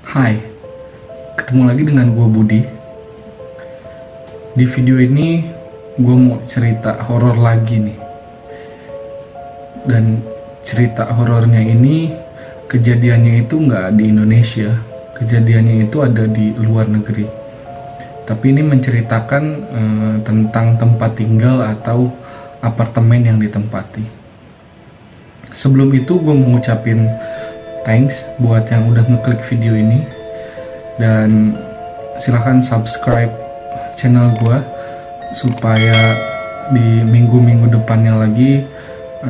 Hai, ketemu lagi dengan gue Budi. Di video ini gue mau cerita horor lagi nih. Dan cerita horornya ini kejadiannya itu nggak di Indonesia, kejadiannya itu ada di luar negeri. Tapi ini menceritakan tentang tempat tinggal atau apartemen yang ditempati. Sebelum itu gue mau ngucapin thanks buat yang udah ngeklik video ini, dan silahkan subscribe channel gue supaya di minggu-minggu depannya lagi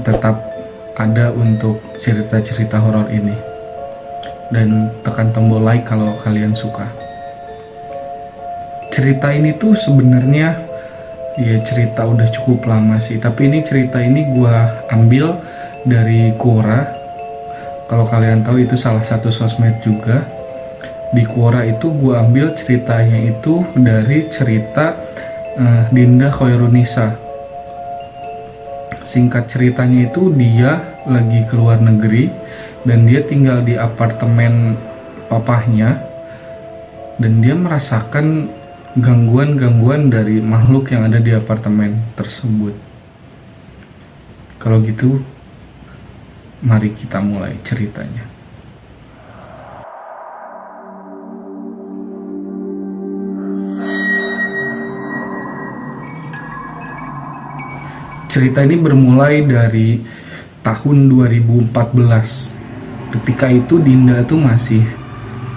tetap ada untuk cerita-cerita horor ini, dan tekan tombol like kalau kalian suka. Cerita ini tuh sebenarnya ya cerita udah cukup lama sih, tapi ini cerita ini gue ambil dari Quora. Kalau kalian tahu itu salah satu sosmed juga. Di Quora itu gue ambil ceritanya itu dari cerita Dinda Khairunisa. Singkat ceritanya itu dia lagi ke luar negeri dan dia tinggal di apartemen papahnya, dan dia merasakan gangguan-gangguan dari makhluk yang ada di apartemen tersebut. Kalau gitu, mari kita mulai ceritanya. Cerita ini bermulai dari tahun 2014. Ketika itu Dinda tuh masih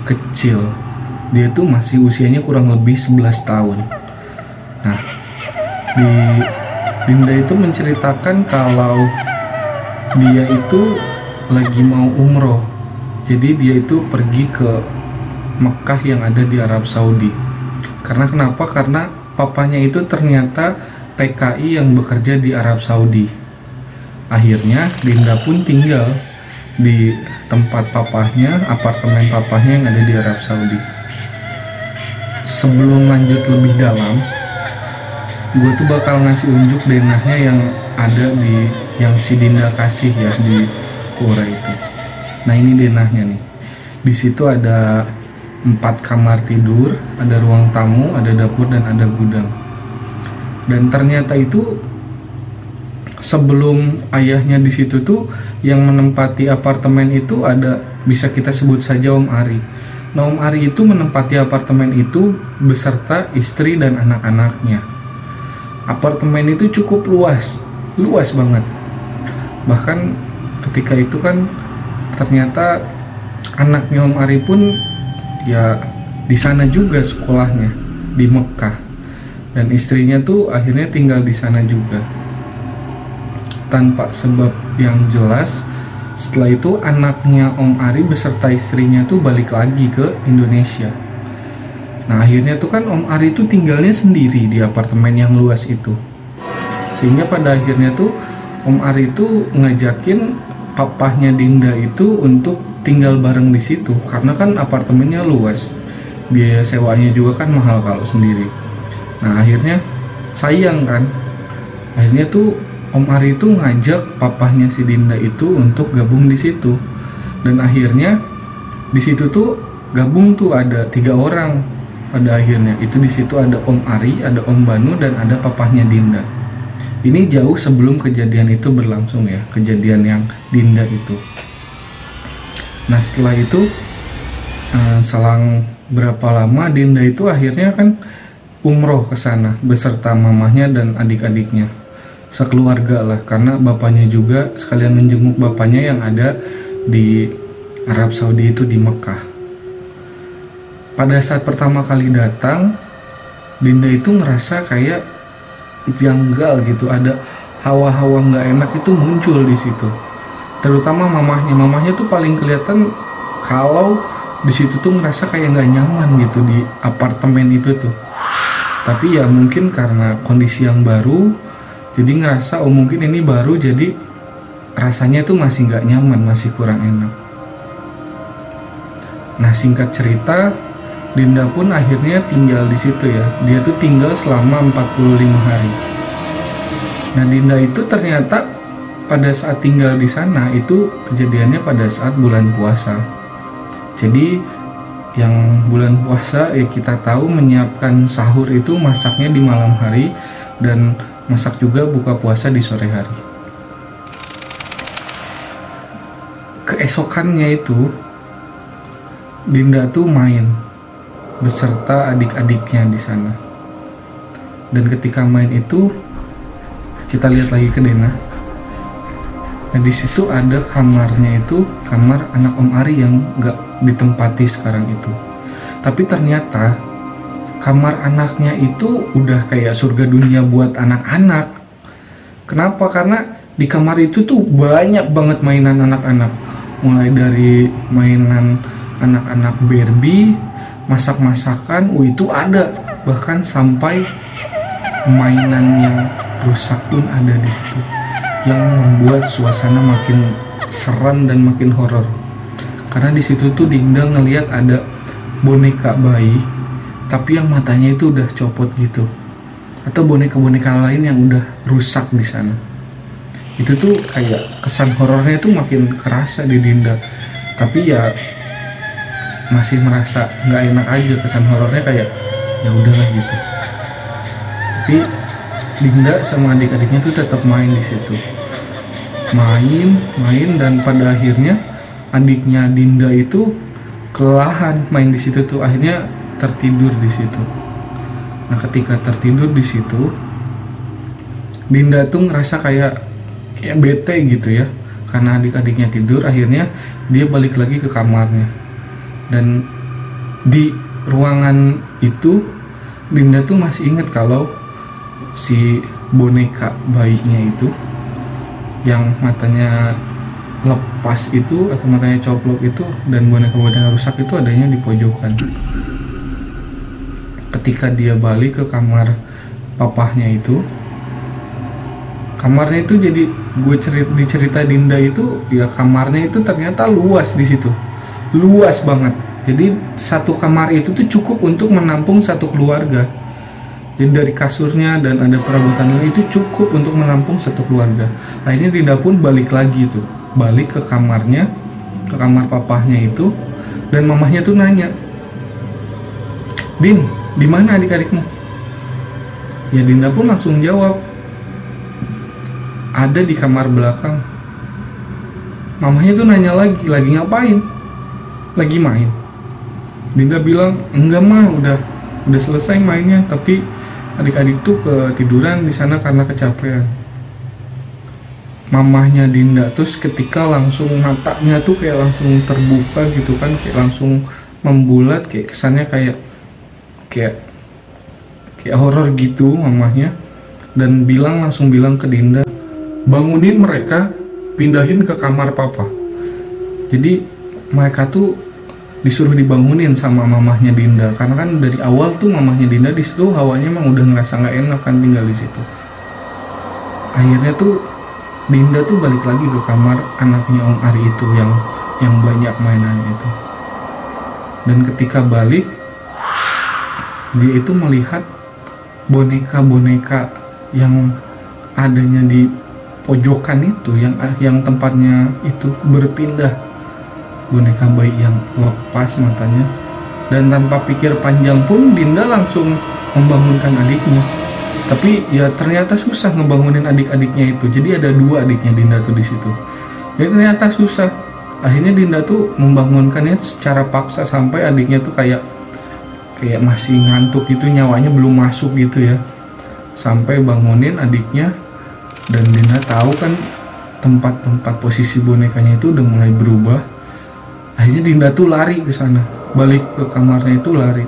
kecil. Dia tuh masih usianya kurang lebih 11 tahun. Nah, Dinda itu menceritakan kalau dia itu lagi mau umroh. Jadi dia itu pergi ke Mekah yang ada di Arab Saudi. Karena kenapa? Karena papanya itu ternyata PKI yang bekerja di Arab Saudi. Akhirnya Dinda pun tinggal di tempat papahnya, apartemen papahnya yang ada di Arab Saudi. Sebelum lanjut lebih dalam, gue tuh bakal ngasih unjuk denahnya yang ada di yang si Dinda kasih ya di Quora itu. Nah, ini denahnya nih. Di situ ada 4 kamar tidur, ada ruang tamu, ada dapur, dan ada gudang. Dan ternyata itu sebelum ayahnya di situ tuh yang menempati apartemen itu ada, bisa kita sebut saja Om Ari. Nah, Om Ari itu menempati apartemen itu beserta istri dan anak-anaknya. Apartemen itu cukup luas banget. Bahkan ketika itu kan ternyata anaknya Om Ari pun ya di sana juga sekolahnya, di Mekah. Dan istrinya tuh akhirnya tinggal di sana juga. Tanpa sebab yang jelas, setelah itu anaknya Om Ari beserta istrinya tuh balik lagi ke Indonesia. Nah, akhirnya tuh kan Om Ari tuh tinggalnya sendiri di apartemen yang luas itu. Sehingga pada akhirnya tuh Om Ari itu ngajakin papahnya Dinda itu untuk tinggal bareng di situ, karena kan apartemennya luas, biaya sewanya juga kan mahal kalau sendiri. Nah, akhirnya sayang kan, akhirnya tuh Om Ari itu ngajak papahnya si Dinda itu untuk gabung di situ. Dan akhirnya di situ tuh gabung tuh ada 3 orang. Pada akhirnya itu di situ ada Om Ari, ada Om Banu, dan ada papahnya Dinda. Ini jauh sebelum kejadian itu berlangsung ya, kejadian yang Dinda itu. Nah, setelah itu selang berapa lama Dinda itu akhirnya kan umroh ke sana beserta mamahnya dan adik-adiknya, sekeluarga lah, karena bapaknya juga sekalian menjenguk bapaknya yang ada di Arab Saudi itu di Mekah. Pada saat pertama kali datang, Dinda itu ngerasa kayak janggal gitu, ada hawa-hawa nggak enak itu muncul di situ. Terutama mamahnya tuh paling kelihatan kalau di situ tuh ngerasa kayak nggak nyaman gitu di apartemen itu tuh. Tapi ya mungkin karena kondisi yang baru, jadi ngerasa oh mungkin ini baru, jadi rasanya tuh masih nggak nyaman, masih kurang enak. Nah, singkat cerita, Dinda pun akhirnya tinggal di situ ya. Dia tuh tinggal selama 45 hari. Nah, Dinda itu ternyata pada saat tinggal di sana itu kejadiannya pada saat bulan puasa. Jadi yang bulan puasa ya kita tahu menyiapkan sahur itu masaknya di malam hari dan masak juga buka puasa di sore hari. Keesokannya itu Dinda tuh main beserta adik-adiknya di sana. Dan ketika main itu kita lihat lagi ke Dena. Nah di situ ada kamarnya itu kamar anak Om Ari yang nggak ditempati sekarang itu. Tapi ternyata kamar anaknya itu udah kayak surga dunia buat anak-anak. Kenapa? Karena di kamar itu tuh banyak banget mainan anak-anak. Mulai dari mainan anak-anak Barbie, masak-masakan, itu ada. Bahkan sampai mainan yang rusak pun ada di situ, yang membuat suasana makin seram dan makin horor. Karena di situ tuh Dinda ngelihat ada boneka bayi, tapi yang matanya itu udah copot gitu, atau boneka-boneka lain yang udah rusak di sana. Itu tuh kayak kesan horornya itu makin kerasa di Dinda. Tapi ya masih merasa nggak enak aja, kesan horornya kayak ya udahlah gitu. Tapi Dinda sama adik-adiknya tuh tetap main di situ, main dan pada akhirnya adiknya Dinda itu kelelahan main di situ tuh, akhirnya tertidur di situ. Nah ketika tertidur di situ, Dinda tuh ngerasa kayak bete gitu ya, karena adik-adiknya tidur. Akhirnya dia balik lagi ke kamarnya, dan di ruangan itu Dinda tuh masih ingat kalau si boneka bayinya itu yang matanya lepas itu atau matanya coplok itu dan boneka-boneka rusak itu adanya di pojokan. Ketika dia balik ke kamar papahnya itu, kamarnya itu jadi di cerita Dinda itu ya kamarnya itu ternyata luas di situ, luas banget. Jadi satu kamar itu tuh cukup untuk menampung satu keluarga. Jadi dari kasurnya dan ada perabotan lain itu cukup untuk menampung satu keluarga. Akhirnya Dinda pun balik lagi tuh, balik ke kamarnya, ke kamar papahnya itu, dan mamahnya tuh nanya, "Din, di mana adik-adikmu?" Ya Dinda pun langsung jawab, "Ada di kamar belakang." Mamahnya tuh nanya lagi ngapain? Lagi main. Dinda bilang, "Enggak mah, udah selesai mainnya, tapi adik-adik tuh ketiduran di sana karena kecapean." Mamahnya Dinda terus ketika langsung matanya tuh kayak langsung terbuka gitu kan, kayak langsung membulat, kayak kesannya kayak horor gitu mamahnya, dan langsung bilang ke Dinda, "Bangunin mereka, pindahin ke kamar papa." Jadi mereka tuh disuruh dibangunin sama mamahnya Dinda, karena kan dari awal tuh mamahnya Dinda di situ hawanya emang udah ngerasa nggak enak kan tinggal di situ. Akhirnya tuh Dinda tuh balik lagi ke kamar anaknya Om Ari itu yang banyak mainannya itu. Dan ketika balik, dia itu melihat boneka-boneka yang adanya di pojokan itu, yang tempatnya itu berpindah. Boneka bayi yang lepas matanya, dan tanpa pikir panjang pun Dinda langsung membangunkan adiknya. Tapi ya ternyata susah ngebangunin adik-adiknya itu. Jadi ada dua adiknya Dinda tuh di situ. Jadi ternyata susah. Akhirnya Dinda tuh membangunkannya secara paksa sampai adiknya tuh kayak masih ngantuk gitu, nyawanya belum masuk gitu ya. Sampai bangunin adiknya, dan Dinda tahu kan tempat-tempat posisi bonekanya itu udah mulai berubah. Akhirnya Dinda tuh lari ke sana, balik ke kamarnya itu lari.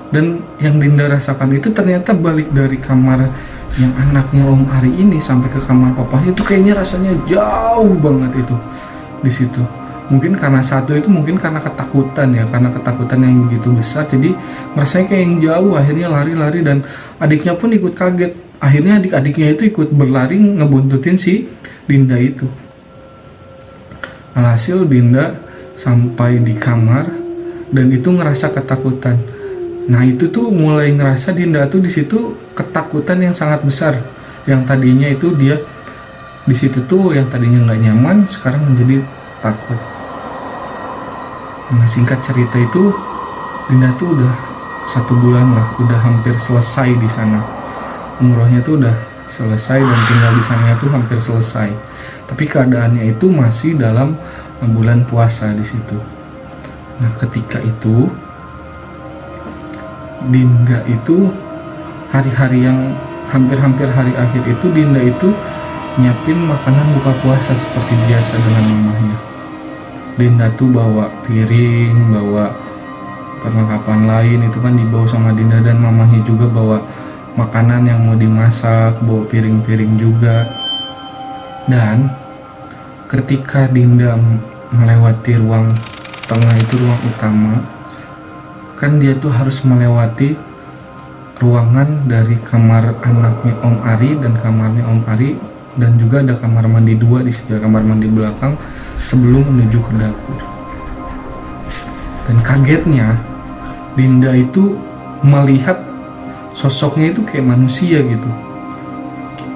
Dan yang Dinda rasakan itu ternyata balik dari kamar yang anaknya Om Ari ini sampai ke kamar papahnya itu kayaknya rasanya jauh banget itu di situ. Mungkin karena mungkin karena ketakutan ya, karena ketakutan yang begitu besar, jadi merasanya kayak yang jauh. Akhirnya lari-lari dan adiknya pun ikut kaget. Akhirnya adik-adiknya itu ikut berlari ngebuntutin si Dinda itu. Alhasil Dinda sampai di kamar dan itu ngerasa ketakutan. Nah itu tuh mulai ngerasa Dinda tuh di situ ketakutan yang sangat besar. Yang tadinya itu dia di situ tuh yang tadinya nggak nyaman sekarang menjadi takut. Nah singkat cerita itu Dinda tuh udah 1 bulan lah, udah hampir selesai di sana. Umrohnya tuh udah selesai dan tinggal di sana tuh hampir selesai. Tapi keadaannya itu masih dalam bulan puasa di situ. Nah, ketika itu Dinda itu hari-hari yang hampir-hampir hari akhir itu, Dinda itu nyiapin makanan buka puasa seperti biasa dengan mamahnya. Dinda tuh bawa piring, bawa perlengkapan lain itu kan dibawa sama Dinda, dan mamahnya juga bawa makanan yang mau dimasak, bawa piring-piring juga. Dan ketika Dinda melewati ruang tengah itu, ruang utama, kan dia tuh harus melewati ruangan dari kamar anaknya Om Ari dan kamarnya Om Ari, dan juga ada kamar mandi 2 di sebelah kamar mandi belakang sebelum menuju ke dapur. Dan kagetnya Dinda itu melihat sosoknya itu kayak manusia gitu,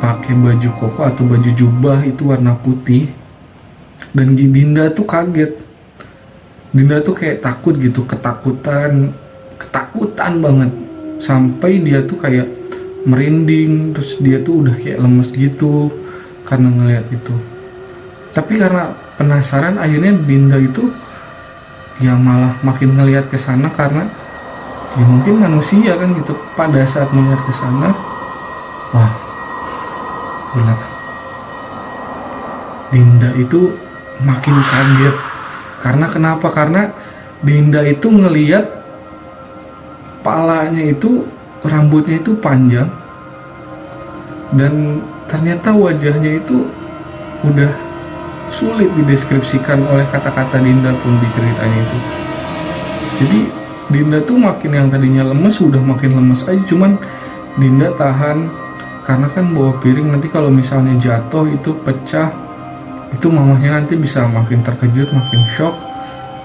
pakai baju koko atau baju jubah itu warna putih. Dan Dinda tuh kaget, Dinda tuh kayak takut gitu, ketakutan banget, sampai dia tuh kayak merinding, terus dia tuh udah kayak lemes gitu karena ngeliat itu. Tapi karena penasaran, akhirnya Dinda itu ya malah makin ngeliat ke sana, karena ya mungkin manusia kan gitu. Pada saat melihat ke sana, wah gila, Dinda itu makin kaget. Karena kenapa? Karena Dinda itu ngeliat palanya itu, rambutnya itu panjang, dan ternyata wajahnya itu udah sulit dideskripsikan oleh kata-kata Dinda pun di ceritanya itu. Jadi Dinda tuh makin, yang tadinya lemes udah makin lemes aja. Cuman Dinda tahan, karena kan bawa piring, nanti kalau misalnya jatuh itu pecah, itu mamahnya nanti bisa makin terkejut, makin shock.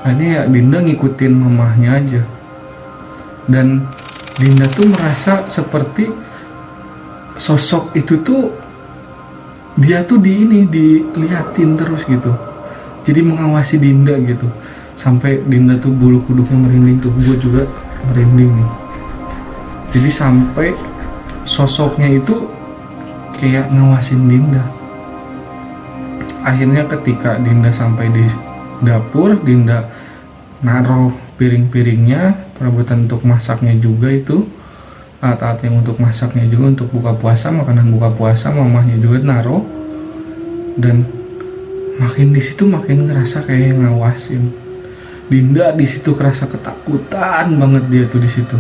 Akhirnya ya Dinda ngikutin mamahnya aja. Dan Dinda tuh merasa seperti sosok itu tuh dia tuh dilihatin terus gitu, jadi mengawasi Dinda gitu. Sampai Dinda tuh bulu kuduknya merinding tuh, gue juga merinding nih. Jadi sampai sosoknya itu kayak ngawasin Dinda. Akhirnya ketika Dinda sampai di dapur, Dinda naruh piring-piringnya, perabotan untuk masaknya juga itu, alat-alat yang untuk masaknya juga, untuk buka puasa, makanan buka puasa, mamahnya juga naruh. Dan makin di situ makin ngerasa kayak ngawasin. Dinda di situ kerasa ketakutan banget, dia tuh di situ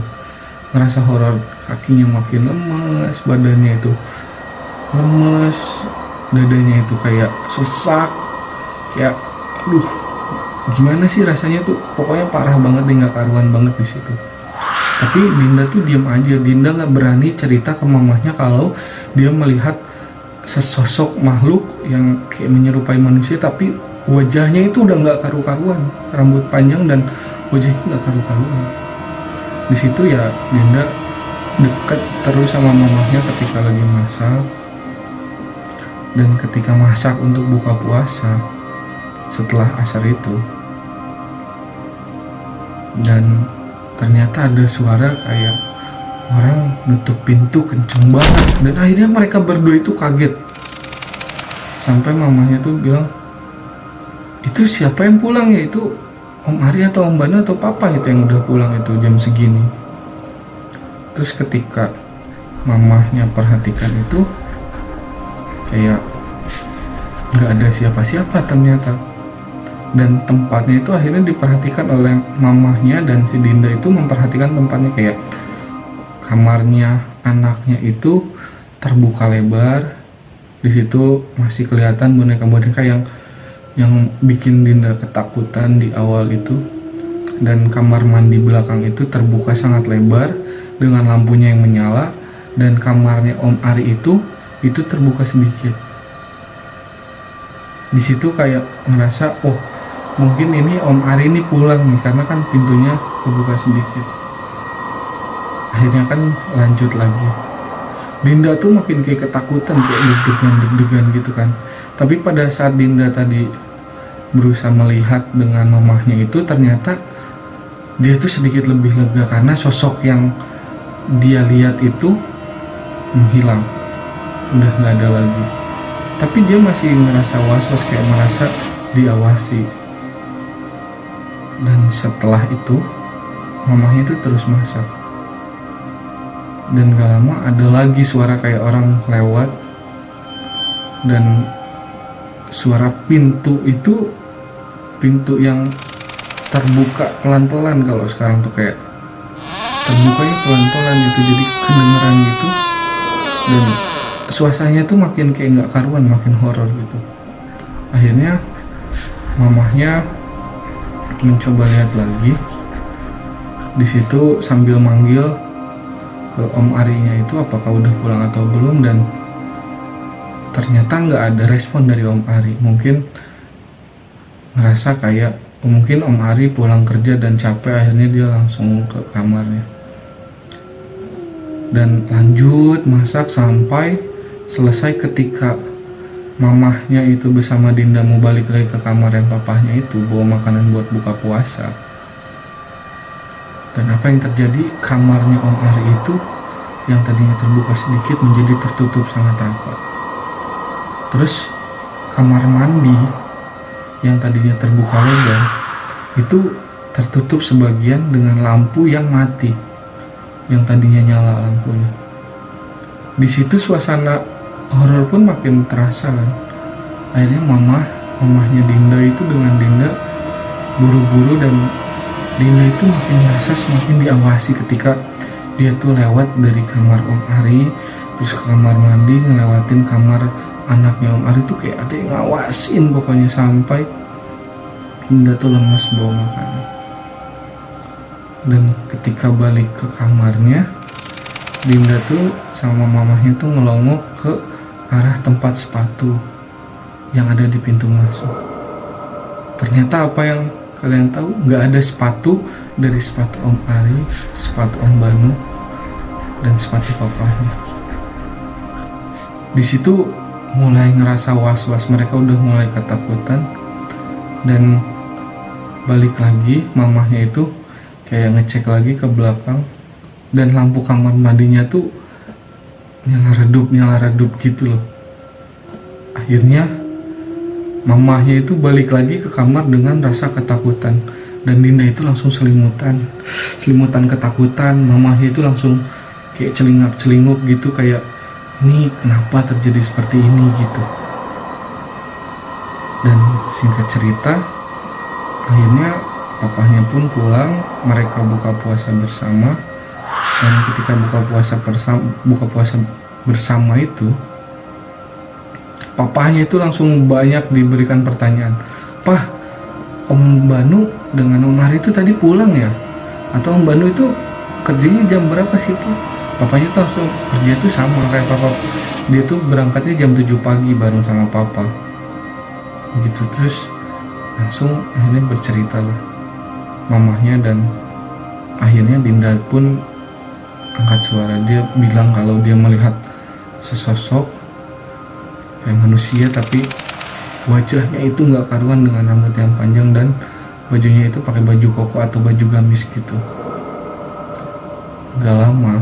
ngerasa horor, kakinya makin lemes, badannya itu lemes, dadanya itu kayak sesak, kayak aduh gimana sih rasanya tuh, pokoknya parah banget deh, nggak karuan banget di situ. Tapi Dinda tuh diam aja. Dinda nggak berani cerita ke mamahnya kalau dia melihat sesosok makhluk yang kayak menyerupai manusia, tapi wajahnya itu udah nggak karu-karuan, rambut panjang dan wajahnya nggak karu-karuan. Di situ ya Dinda deket terus sama mamahnya ketika lagi masak. Dan ketika masak untuk buka puasa setelah asar itu, dan ternyata ada suara kayak orang nutup pintu kenceng banget. Dan akhirnya mereka berdua itu kaget, sampai mamahnya tuh bilang, itu siapa yang pulang ya? Itu Om Ari atau Om Bana atau Papa itu yang udah pulang itu jam segini. Terus ketika mamahnya perhatikan itu, kayak nggak ada siapa-siapa ternyata. Dan tempatnya itu akhirnya diperhatikan oleh mamahnya, dan si Dinda itu memperhatikan tempatnya, kayak kamarnya anaknya itu terbuka lebar. Di situ masih kelihatan boneka-boneka yang bikin Dinda ketakutan di awal itu. Dan kamar mandi belakang itu terbuka sangat lebar dengan lampunya yang menyala, dan kamarnya Om Ari itu terbuka sedikit. Di situ kayak ngerasa, oh mungkin ini Om Ari ini pulang nih, karena kan pintunya kebuka sedikit. Akhirnya kan lanjut lagi. Dinda tuh makin kayak ketakutan, kayak deg-degan gitu kan. Tapi pada saat Dinda tadi berusaha melihat dengan mamahnya itu, ternyata dia tuh sedikit lebih lega karena sosok yang dia lihat itu menghilang, udah nggak ada lagi. Tapi dia masih ngerasa was-was, kayak merasa diawasi. Dan setelah itu mamahnya itu terus masak. Dan gak lama ada lagi suara kayak orang lewat, dan suara pintu itu, pintu yang terbuka pelan-pelan. Kalau sekarang tuh kayak terbukanya pelan-pelan gitu, jadi kedengeran gitu. Dan suasananya tuh makin kayak nggak karuan, makin horor gitu. Akhirnya mamahnya mencoba lihat lagi. Di situ sambil manggil ke Om Arinya itu apakah udah pulang atau belum, dan ternyata nggak ada respon dari Om Ari. Mungkin ngerasa kayak mungkin Om Ari pulang kerja dan capek, akhirnya dia langsung ke kamarnya dan lanjut masak sampai selesai. Ketika mamahnya itu bersama Dinda mau balik lagi ke kamar yang papahnya itu bawa makanan buat buka puasa. Dan apa yang terjadi, kamarnya Om Ari itu yang tadinya terbuka sedikit menjadi tertutup sangat rapat. Terus kamar mandi yang tadinya terbuka lebar itu tertutup sebagian dengan lampu yang mati, yang tadinya nyala lampunya. Di situ suasana horor pun makin terasa kan. Akhirnya mamahnya Dinda itu dengan Dinda buru-buru, dan Dinda itu makin merasa semakin diawasi ketika dia tuh lewat dari kamar Om Ari terus ke kamar mandi, ngelewatin kamar anaknya Om Ari tuh kayak ada yang ngawasin pokoknya, sampai Dinda tuh lemes bawa makanan. Dan ketika balik ke kamarnya, Dinda tuh sama mamahnya tuh ngelongok ke arah tempat sepatu yang ada di pintu masuk. Ternyata apa yang kalian tahu, nggak ada sepatu dari sepatu Om Ari, sepatu Om Banu, dan sepatu papahnya. Di situ mulai ngerasa was-was, mereka udah mulai ketakutan. Dan balik lagi, mamahnya itu kayak ngecek lagi ke belakang, dan lampu kamar mandinya tuh nyala redup gitu loh. Akhirnya mamahnya itu balik lagi ke kamar dengan rasa ketakutan, dan Dinda itu langsung selimutan ketakutan. Mamahnya itu langsung kayak celingak-celinguk gitu, kayak ini kenapa terjadi seperti ini gitu. Dan singkat cerita, akhirnya papahnya pun pulang, mereka buka puasa bersama. Dan ketika buka puasa bersama itu, papahnya itu langsung banyak diberikan pertanyaan. Pah, Om Banu dengan Om Ari itu tadi pulang ya? Atau Om Banu itu kerjanya jam berapa sih Pak? Papanya tuh langsung kerja tuh sama kayak papa. Dia tuh berangkatnya jam 7 pagi bareng sama papa gitu. Terus langsung akhirnya bercerita lah mamahnya, dan akhirnya Dinda pun angkat suara. Dia bilang kalau dia melihat sesosok kayak manusia, tapi wajahnya itu nggak karuan dengan rambut yang panjang, dan bajunya itu pakai baju koko atau baju gamis gitu. Gak lama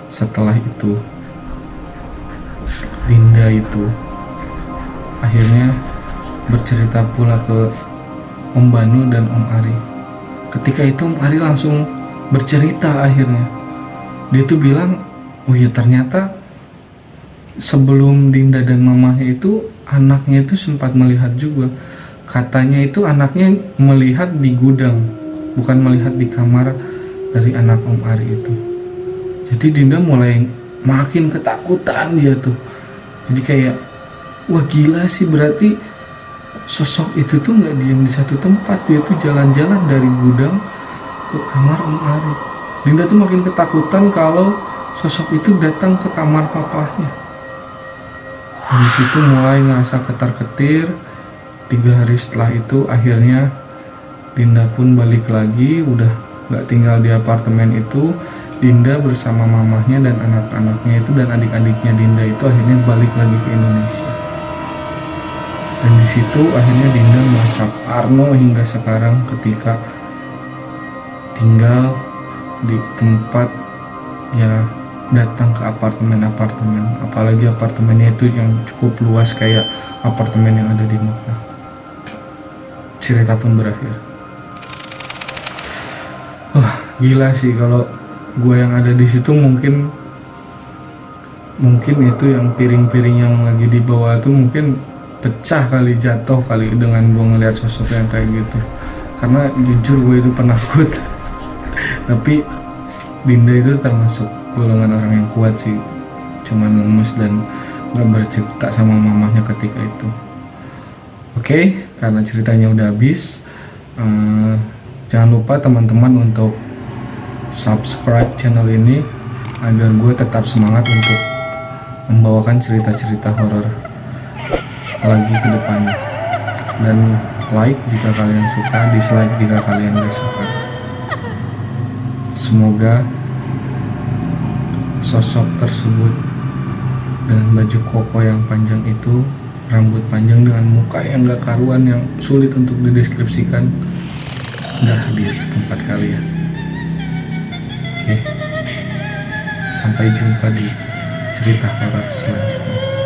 setelah itu, Dinda itu akhirnya bercerita pula ke Om Banu dan Om Ari. Ketika itu Om Ari langsung bercerita akhirnya. Dia tuh bilang, oh ya ternyata sebelum Dinda dan mamahnya itu, anaknya itu sempat melihat juga. Katanya itu anaknya melihat di gudang, bukan melihat di kamar dari anak Om Ari itu. Jadi Dinda mulai makin ketakutan dia tuh. Jadi kayak, wah gila sih, berarti sosok itu tuh nggak diam di satu tempat. Dia tuh jalan-jalan dari gudang ke kamar Om Ari. Dinda tuh makin ketakutan kalau sosok itu datang ke kamar papahnya. Di situ mulai ngerasa ketar-ketir. 3 hari setelah itu akhirnya Dinda pun balik lagi, udah nggak tinggal di apartemen itu. Dinda bersama mamahnya dan anak-anaknya itu dan adik-adiknya Dinda itu akhirnya balik lagi ke Indonesia. Dan di situ akhirnya Dinda merasa parno hingga sekarang ketika tinggal di tempat ya, datang ke apartemen-apartemen, apalagi apartemennya itu yang cukup luas kayak apartemen yang ada di Mekah. Cerita pun berakhir. Wah, gila sih kalau gue yang ada di situ, mungkin itu yang piring-piring yang lagi dibawa tuh mungkin pecah kali, jatuh kali dengan gue ngeliat sosok yang kayak gitu. Karena jujur gue itu penakut. Tapi Dinda itu termasuk golongan orang yang kuat sih, cuman lemes dan gak bercerita sama mamahnya ketika itu. Oke, karena ceritanya udah habis, jangan lupa teman-teman untuk subscribe channel ini agar gue tetap semangat untuk membawakan cerita-cerita horor lagi ke depannya. Dan like jika kalian suka, dislike jika kalian gak suka. Semoga sosok tersebut dengan baju koko yang panjang itu, rambut panjang dengan muka yang gak karuan, yang sulit untuk dideskripsikan, gak hadir di tempat kalian. Oke, sampai jumpa di cerita horor selanjutnya.